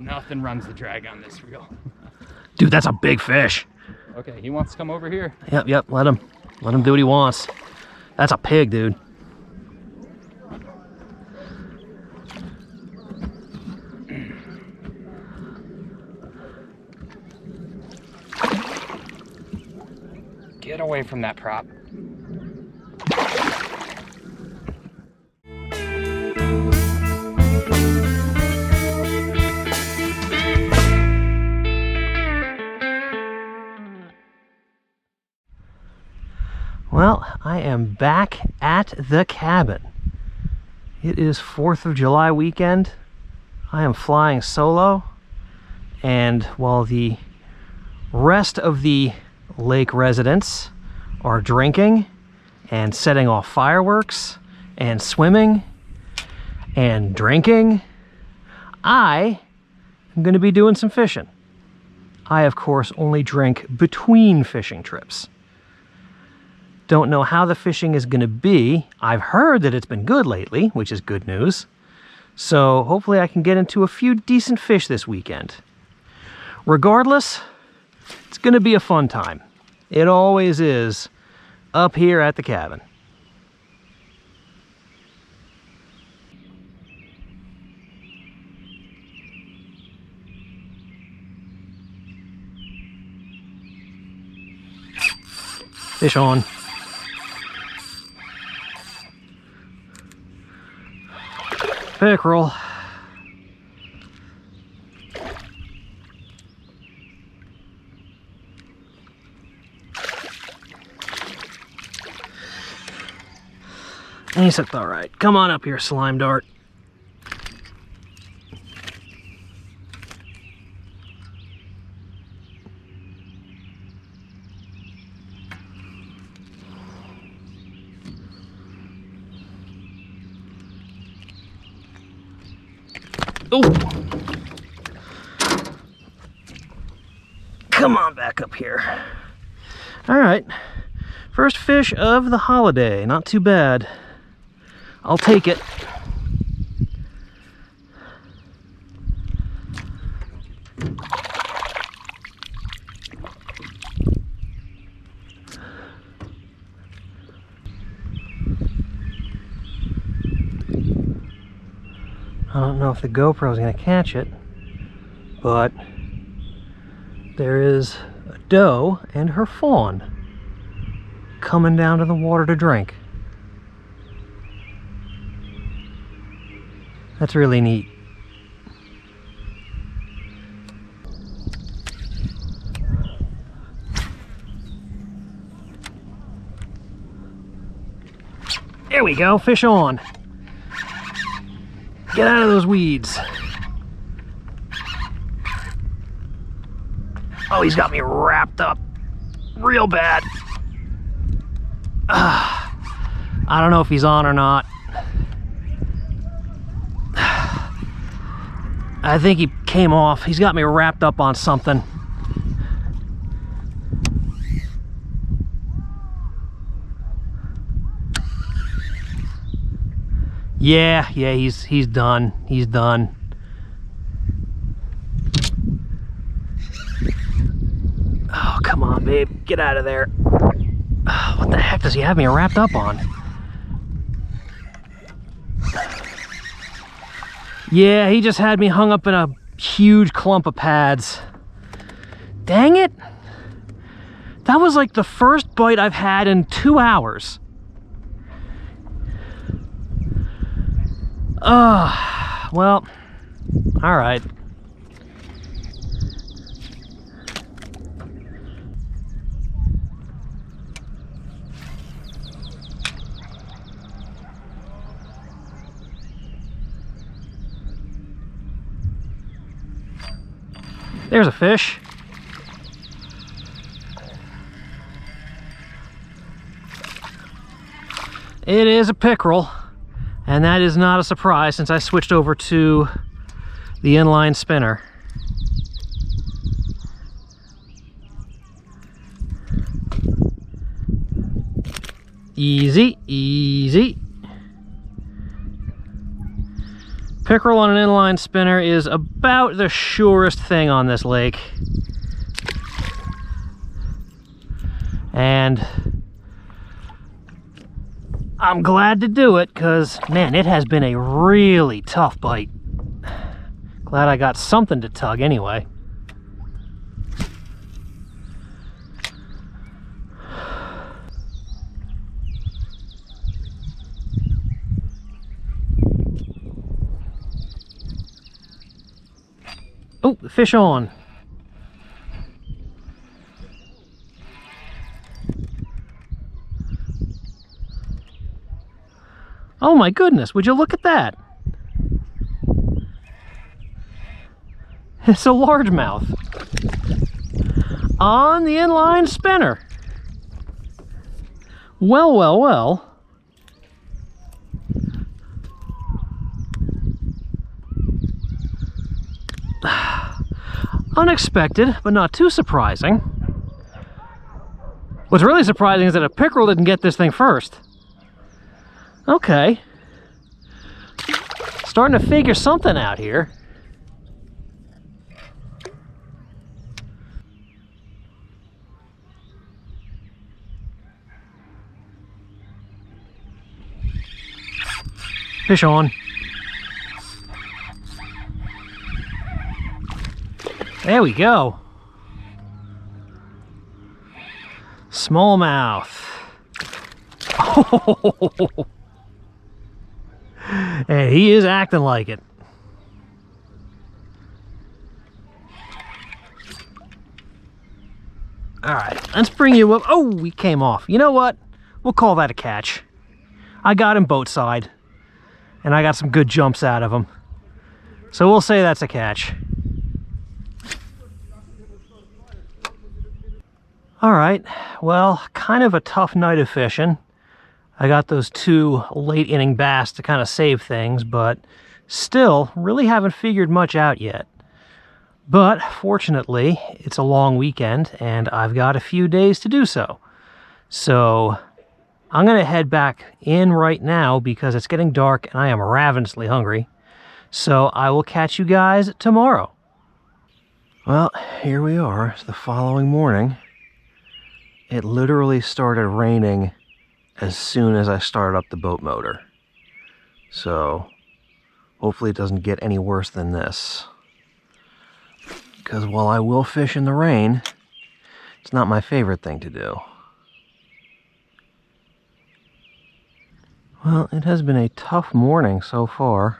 Nothing runs the drag on this reel. Dude, that's a big fish. Okay, he wants to come over here. Yep, let him do what he wants. That's a pig, dude. Get away from that prop. Well, I am back at the cabin. It is 4th of July weekend. I am flying solo, and while the rest of the lake residents are drinking and setting off fireworks and swimming and drinking, I am going to be doing some fishing. I, of course, only drink between fishing trips. Don't know how the fishing is going to be. I've heard that it's been good lately, which is good news. So hopefully I can get into a few decent fish this weekend. Regardless, it's going to be a fun time. It always is up here at the cabin. Fish on. Pickerel. He's all right. Come on up here, slime dart. Oh! Come on back up here. All right. First fish of the holiday. Not too bad. I'll take it. I don't know if the GoPro is going to catch it, but there is a doe and her fawn coming down to the water to drink. That's really neat. There we go, fish on. Get out of those weeds. Oh, he's got me wrapped up real bad. I don't know if he's on or not. I think he came off. He's got me wrapped up on something. Yeah, he's done. He's done. Oh, come on, babe. Get out of there. Oh, what the heck does he have me wrapped up on? Yeah, he just had me hung up in a huge clump of pads. Dang it. That was like the first bite I've had in 2 hours. Well, all right. There's a fish. It is a pickerel, and that is not a surprise since I switched over to the inline spinner. Easy, easy. Pickerel on an inline spinner is about the surest thing on this lake. And I'm glad to do it because, man, it has been a really tough bite. Glad I got something to tug anyway. Oh, the fish on. Oh my goodness, would you look at that? It's a largemouth on the inline spinner. Well, well, well. Unexpected, but not too surprising. What's really surprising is that a pickerel didn't get this thing first. Okay. Starting to figure something out here. Fish on. There we go. Smallmouth. Oh. And he is acting like it. All right, let's bring you up. Oh, he came off. You know what? We'll call that a catch. I got him boat side, and I got some good jumps out of him. So we'll say that's a catch. All right, well, kind of a tough night of fishing. I got those 2 late inning bass to kind of save things, but still really haven't figured much out yet. But fortunately, it's a long weekend and I've got a few days to do so. So I'm gonna head back in right now because it's getting dark and I am ravenously hungry. So I will catch you guys tomorrow. Well, here we are. It's the following morning. It literally started raining as soon as I started up the boat motor. So hopefully it doesn't get any worse than this. Because while I will fish in the rain, it's not my favorite thing to do. Well, it has been a tough morning so far.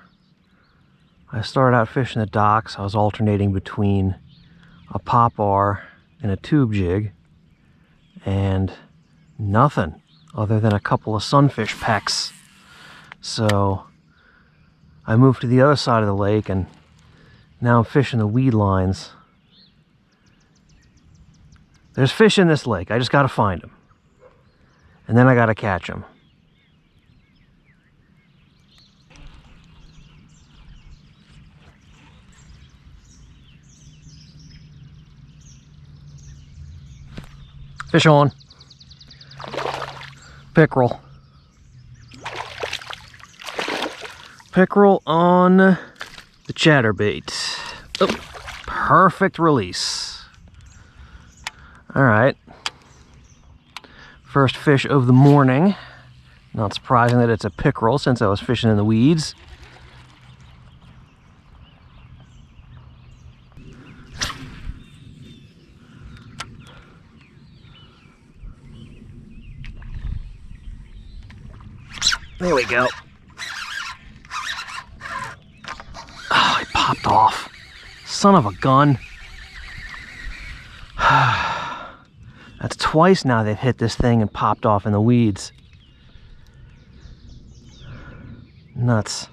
I started out fishing the docks. I was alternating between a popper and a tube jig. And nothing other than a couple of sunfish pecks. So I moved to the other side of the lake and now I'm fishing the weed lines. There's fish in this lake. I just got to find them. And then I got to catch them. Fish on. Pickerel. Pickerel on the chatterbait. Oh, perfect release. All right. First fish of the morning. Not surprising that it's a pickerel since I was fishing in the weeds. There we go. Oh, it popped off. Son of a gun. That's twice now they've hit this thing and popped off in the weeds. Nuts.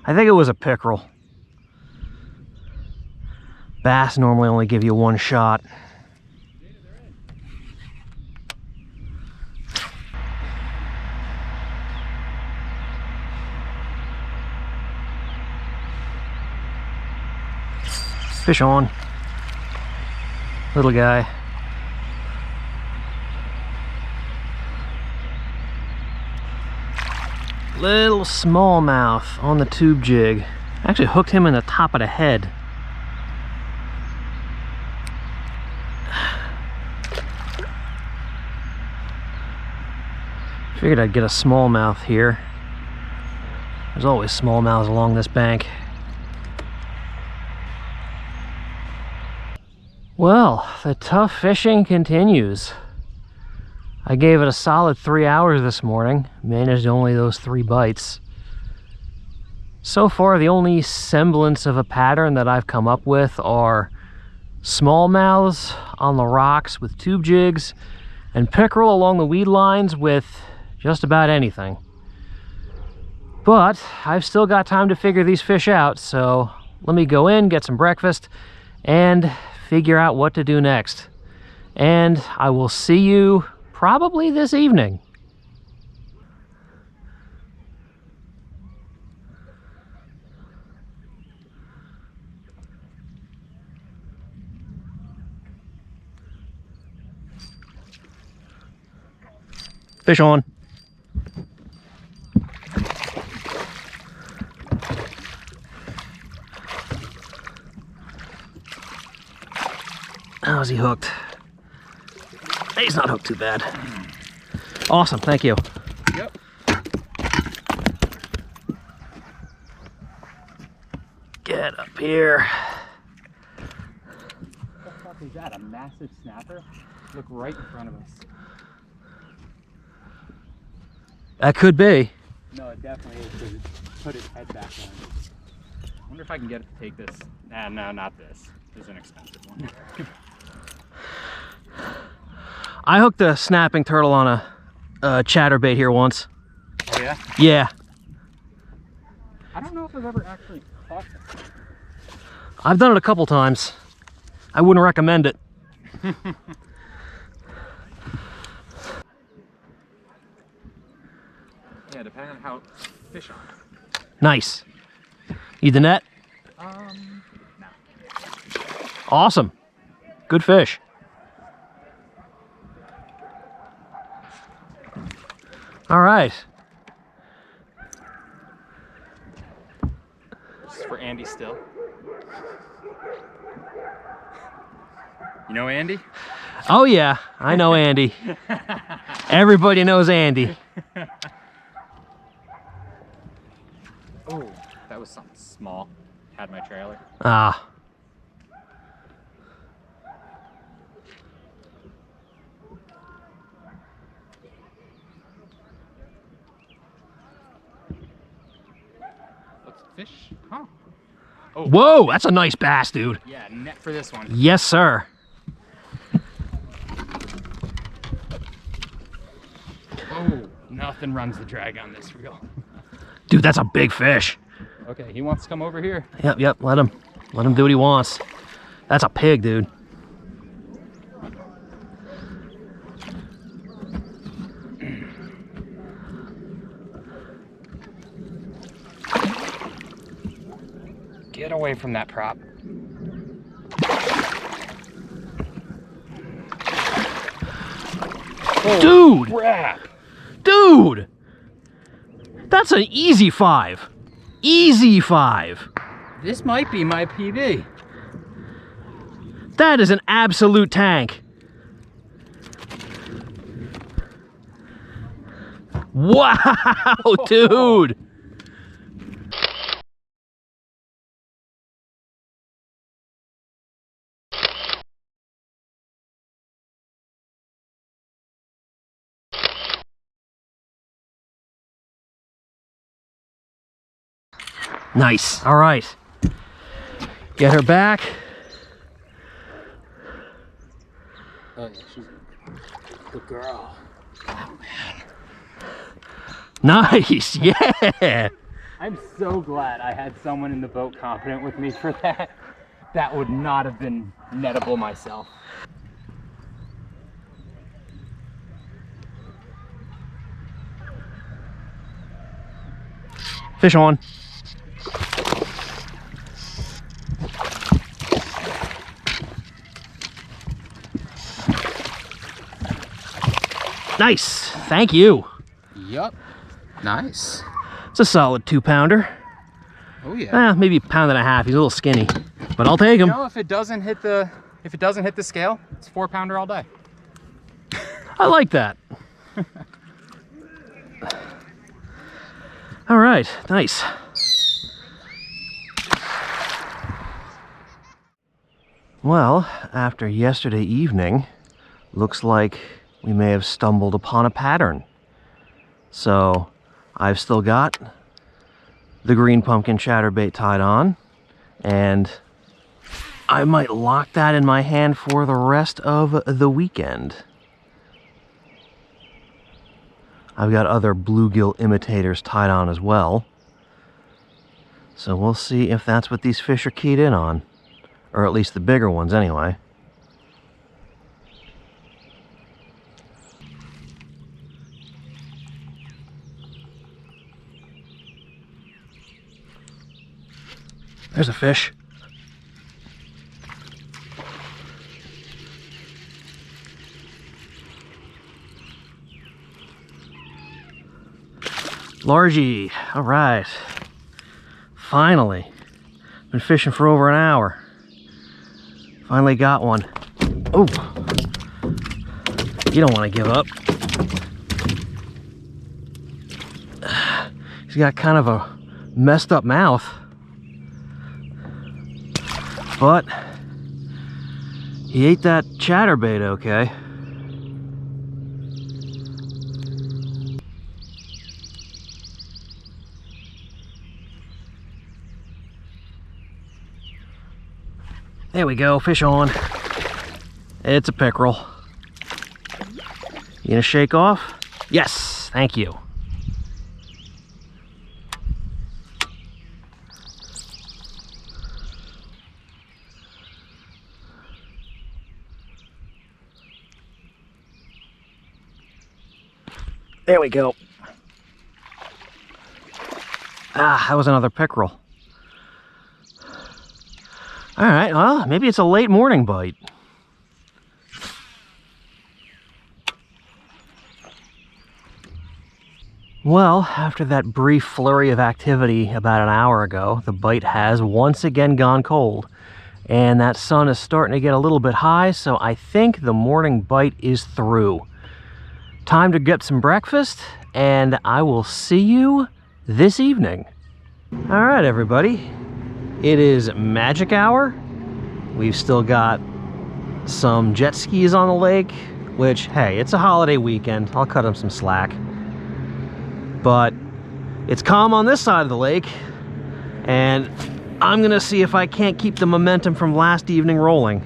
I think it was a pickerel. Bass normally only give you one shot. Fish on. Little guy. Little smallmouth on the tube jig. Actually hooked him in the top of the head. Figured I'd get a smallmouth here. There's always smallmouths along this bank. Well, the tough fishing continues. I gave it a solid 3 hours this morning, managed only those 3 bites. So far, the only semblance of a pattern that I've come up with are smallmouths on the rocks with tube jigs and pickerel along the weed lines with just about anything. But I've still got time to figure these fish out, so let me go in, get some breakfast, and figure out what to do next. And I will see you probably this evening. Fish on. How is he hooked? He's not hooked too bad. Awesome, thank you. Yep. Get up here. What the fuck is that? A massive snapper? Look right in front of us. That could be. No, it definitely is because it put its head back on. I wonder if I can get it to take this. Nah, no, not this. This is an expensive one. I hooked a snapping turtle on a chatterbait here once. Oh yeah? Yeah. I don't know if I've ever actually caught them. I've done it a couple times. I wouldn't recommend it. Yeah, depending on how fish on. Nice. Need the net? No. Awesome. Good fish. All right. This is for Andy Still. You know Andy? Oh yeah, I know Andy. Everybody knows Andy. Oh, that was something small. Had my trailer. Ah. What's the fish? Huh. Oh. Whoa, that's a nice bass, dude. Yeah, net for this one. Yes, sir. Oh, nothing runs the drag on this reel. Dude, that's a big fish. Okay, he wants to come over here. Yep, let him do what he wants. That's a pig, dude. Get away from that prop. Dude! Crap! Dude! That's an easy 5. Easy 5. This might be my PB. That is an absolute tank. Wow, dude! Nice. All right. Get her back. Oh yeah, she's a good girl. Oh man. Nice. Yeah. I'm so glad I had someone in the boat confident with me for that. That would not have been nettable myself. Fish on. Nice. Thank you. Yup. Nice. It's a solid 2-pounder. Oh yeah. Maybe a pound and a half. He's a little skinny, but I'll take him. You know, if it doesn't hit the scale, it's a 4-pounder all day. I like that. All right, nice. Well, after yesterday evening, looks like we may have stumbled upon a pattern. So I've still got the green pumpkin chatterbait tied on, and I might lock that in my hand for the rest of the weekend. I've got other bluegill imitators tied on as well. So we'll see if that's what these fish are keyed in on. Or at least the bigger ones anyway. There's a fish. Largy, all right. Finally. Been fishing for over an hour. Finally got one. Oh, you don't want to give up. He's got kind of a messed up mouth, but he ate that chatterbait okay. There we go, fish on. It's a pickerel. You gonna shake off? Yes, thank you. There we go. Ah, that was another pickerel. All right, well, maybe it's a late morning bite. Well, after that brief flurry of activity about an hour ago, the bite has once again gone cold. And that sun is starting to get a little bit high, so I think the morning bite is through. Time to get some breakfast, and I will see you this evening. All right, everybody. It is magic hour. We've still got some jet skis on the lake, which, hey, it's a holiday weekend. I'll cut them some slack. But it's calm on this side of the lake, and I'm gonna see if I can't keep the momentum from last evening rolling.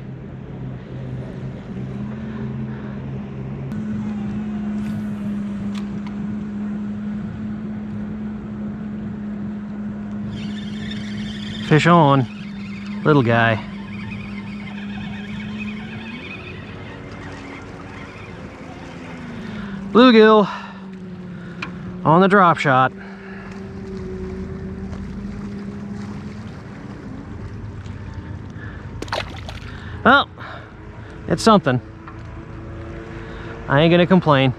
Fish on, little guy. Bluegill on the drop shot. Well, it's something. I ain't gonna complain.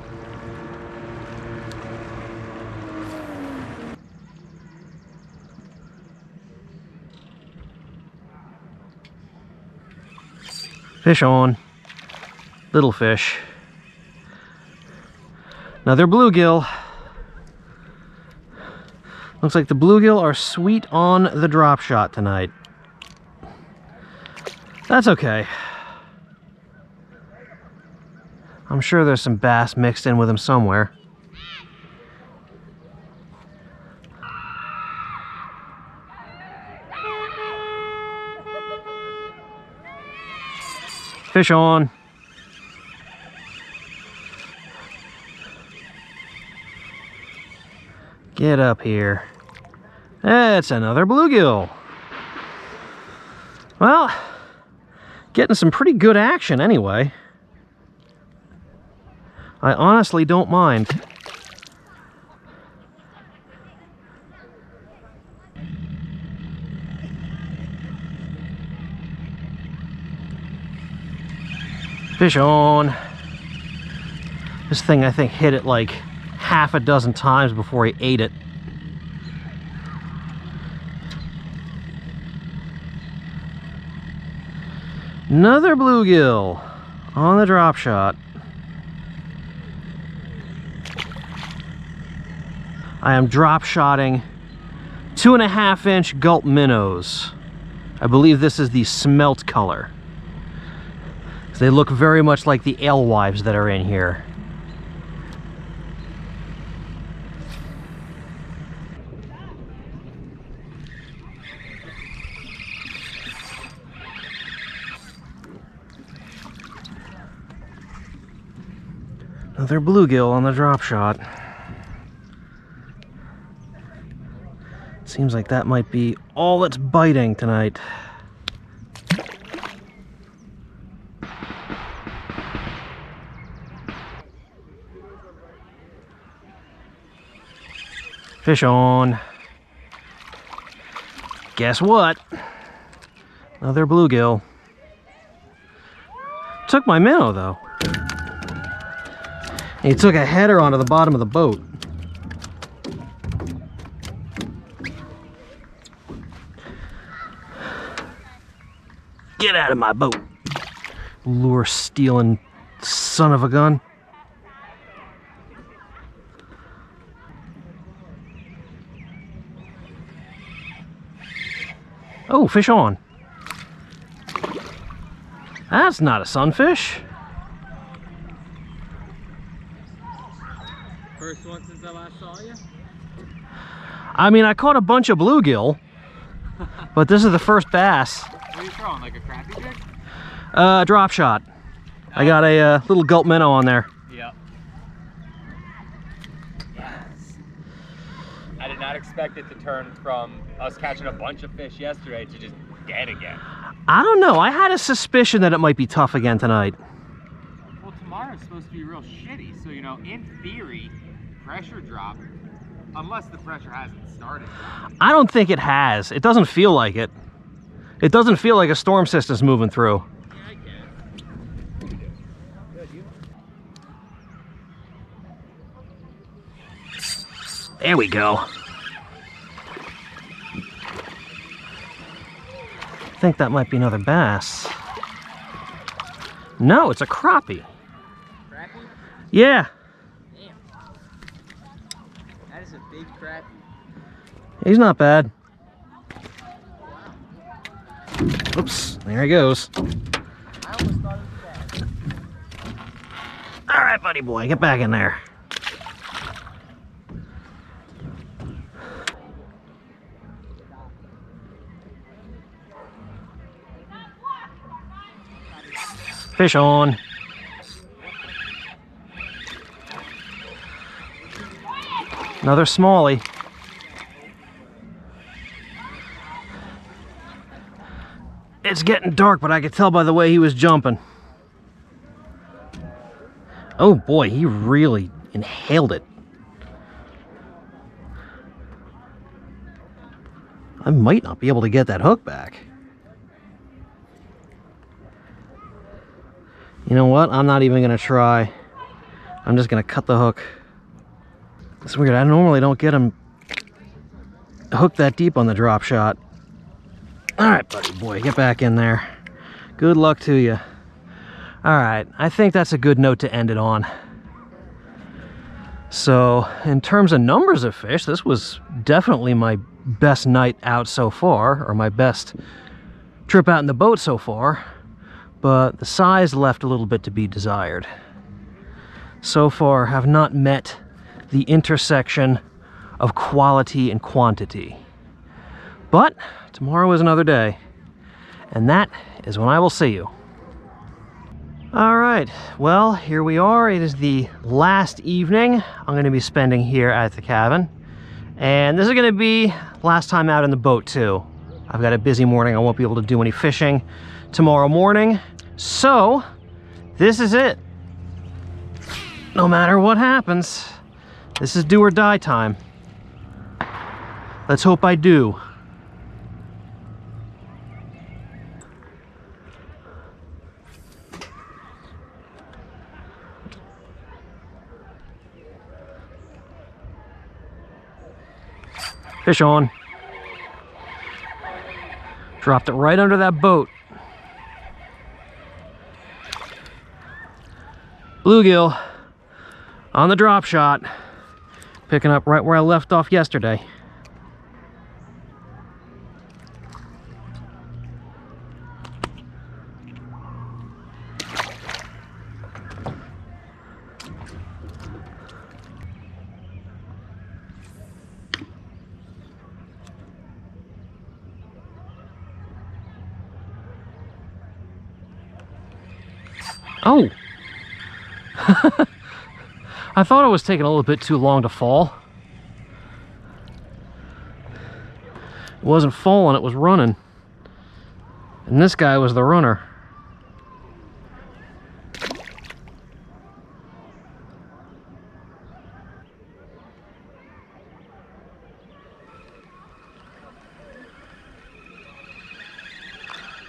Fish on, little fish. Another bluegill. Looks like the bluegill are sweet on the drop shot tonight. That's okay. I'm sure there's some bass mixed in with them somewhere. Fish on. Get up here. That's another bluegill. Well, getting some pretty good action anyway. I honestly don't mind. Fish on. This thing, I think, hit it like half a dozen times before he ate it. Another bluegill on the drop shot. I am drop shotting 2.5-inch gulp minnows. I believe this is the smelt color. They look very much like the alewives that are in here. Another bluegill on the drop shot. Seems like that might be all that's biting tonight. Fish on. Guess what? Another bluegill. Took my minnow though. He took a header onto the bottom of the boat. Get out of my boat, lure stealing son of a gun. Oh, fish on. That's not a sunfish. First one since I last saw you? I mean, I caught a bunch of bluegill, but this is the first bass. What are you throwing, like a crappie jig? Drop shot. I got a little gulp minnow on there. Yep. Yes. I did not expect it to turn from us catching a bunch of fish yesterday to just dead again. I don't know. I had a suspicion that it might be tough again tonight. Well, tomorrow's supposed to be real shitty, so, you know, in theory, pressure drop, unless the pressure hasn't started. I don't think it has. It doesn't feel like it. It doesn't feel like a storm system's moving through. Yeah, I can. Good, you? There we go. I think that might be another bass. No, it's a crappie. Crappie? Yeah. Damn. That is a big crappie. He's not bad. Oops, there he goes. I almost thought it was bad. All right, buddy boy, get back in there. Fish on. Another smallie. It's getting dark, but I could tell by the way he was jumping. Oh boy, he really inhaled it. I might not be able to get that hook back. You know what? I'm not even gonna try. I'm just gonna cut the hook. It's weird, I normally don't get him hooked that deep on the drop shot. All right, buddy boy, get back in there. Good luck to you. All right, I think that's a good note to end it on. So, in terms of numbers of fish, this was definitely my best night out so far, or my best trip out in the boat so far, but the size left a little bit to be desired. So far, have not met the intersection of quality and quantity. But tomorrow is another day, and that is when I will see you. All right, well, here we are. It is the last evening I'm going to be spending here at the cabin, and this is going to be last time out in the boat too. I've got a busy morning. I won't be able to do any fishing tomorrow morning, so this is it. No matter what happens, this is do or die time. Let's hope I do. Fish on. Dropped it right under that boat. Bluegill on the drop shot, picking up right where I left off yesterday. Oh! I thought it was taking a little bit too long to fall. It wasn't falling, it was running. And this guy was the runner.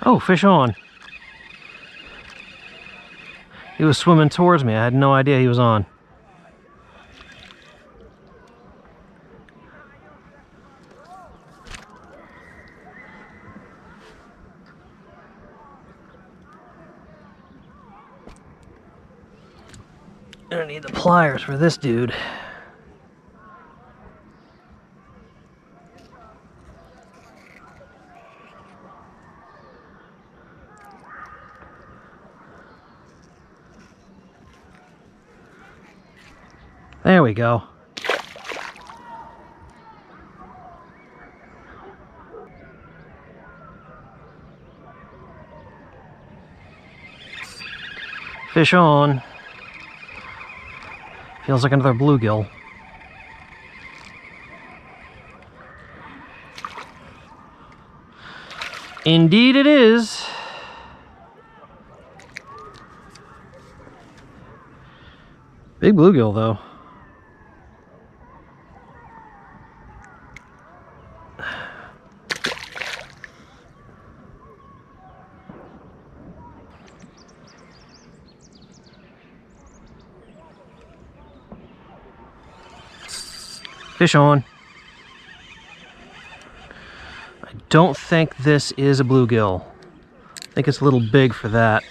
Oh, fish on. He was swimming towards me. I had no idea he was on. I need the pliers for this dude. There we go. Fish on. Feels like another bluegill. Indeed it is. Big bluegill though. Fish on. I don't think this is a bluegill. I think it's a little big for that.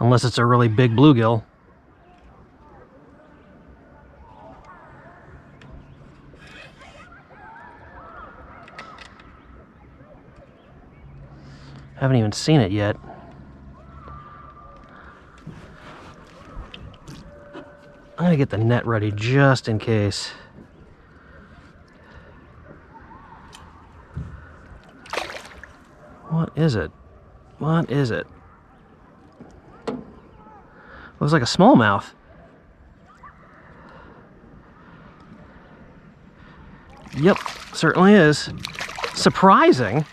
Unless it's a really big bluegill. Haven't even seen it yet. I'm gonna get the net ready just in case. What is it? What is it? Looks like a smallmouth. Yep, certainly is. Surprising.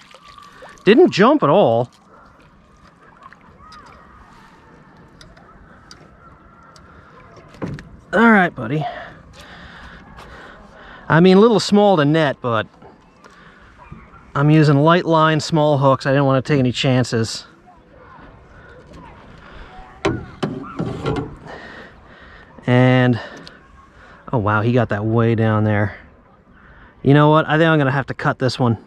Didn't jump at all. All right, buddy. I mean, a little small to net, but I'm using light line, small hooks. I didn't want to take any chances. And, oh wow, he got that way down there. You know what? I think I'm gonna have to cut this one.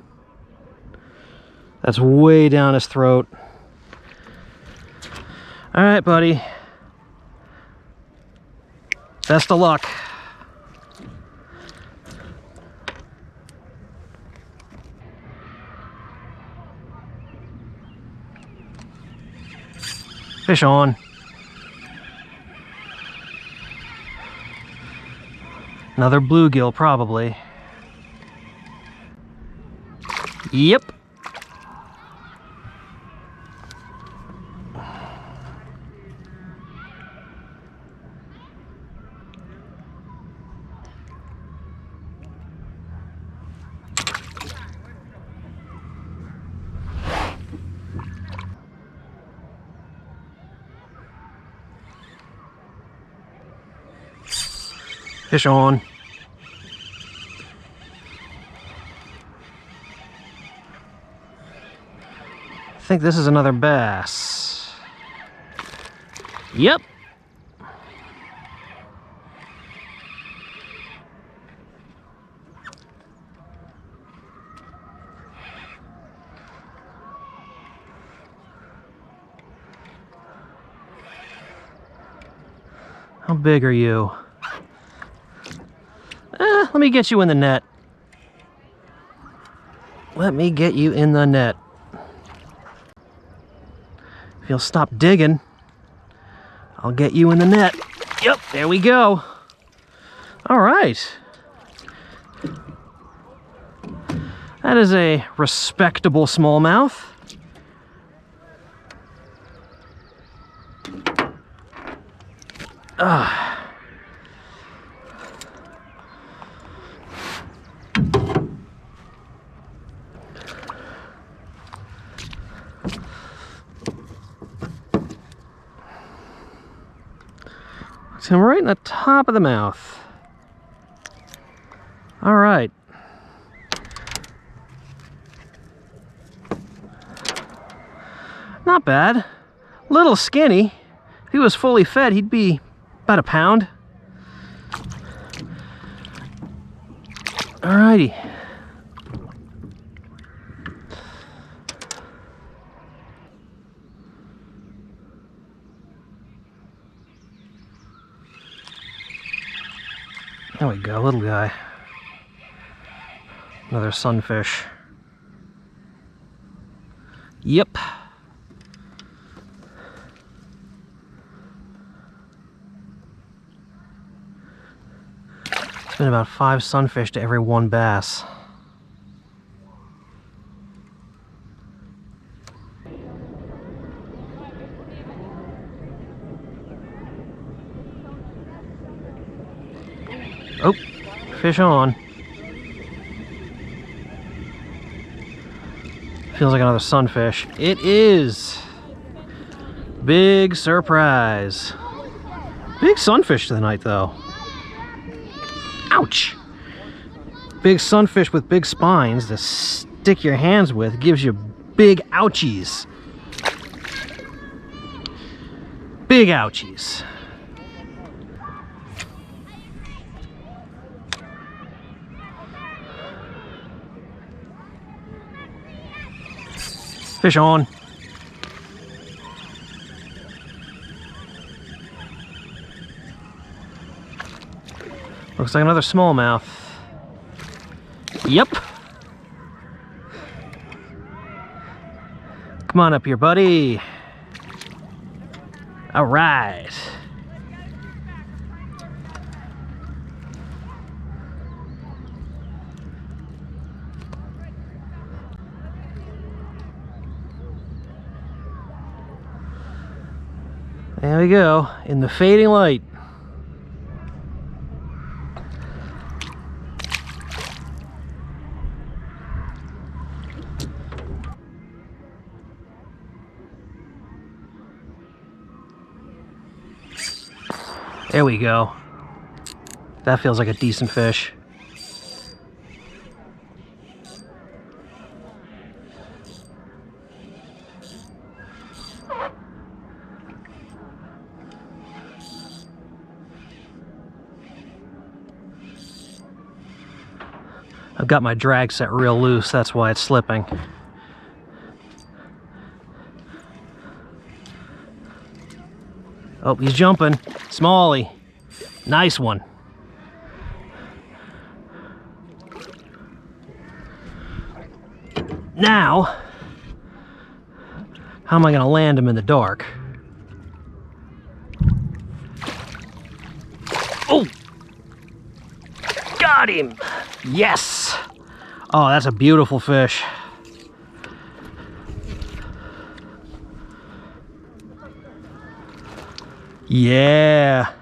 That's way down his throat. All right, buddy. Best of luck. Fish on. Another bluegill, probably. Yep. Fish on. I think this is another bass. Yep. How big are you? Let me get you in the net. Let me get you in the net. If you'll stop digging, I'll get you in the net. Yep, there we go. All right. That is a respectable smallmouth. So I'm right in the top of the mouth. All right. Not bad. Little skinny. If he was fully fed, he'd be about a pound. Alrighty. There we go, little guy. Another sunfish. Yep. It's been about 5 sunfish to every 1 bass. Oh, fish on. Feels like another sunfish. It is. Big surprise. Big sunfish tonight, though. Ouch! Big sunfish with big spines to stick your hands with gives you big ouchies. Big ouchies. Fish on. Looks like another smallmouth. Yep. Come on up here, buddy. All right. There we go, in the fading light. There we go. That feels like a decent fish. I've got my drag set real loose, that's why it's slipping. Oh, he's jumping. Smallie. Nice one. Now, how am I going to land him in the dark? Oh! Got him! Yes! Oh, that's a beautiful fish. Yeah,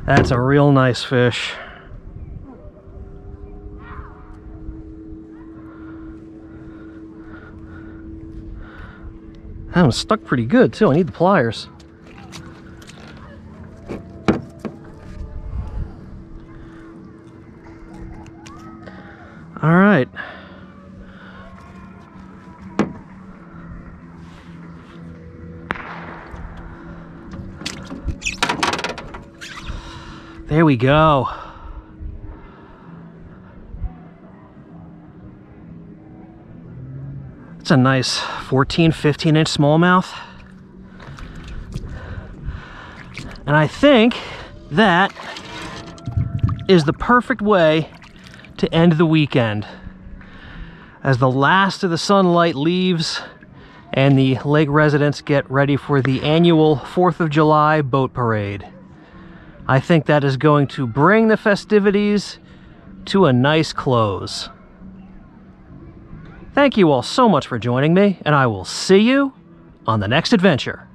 that's a real nice fish. That one's stuck pretty good too. I need the pliers. All right. There we go. It's a nice 14, 15-inch smallmouth. And I think that is the perfect way to end the weekend. As the last of the sunlight leaves and the lake residents get ready for the annual 4th of July boat parade. I think that is going to bring the festivities to a nice close. Thank you all so much for joining me, and I will see you on the next adventure.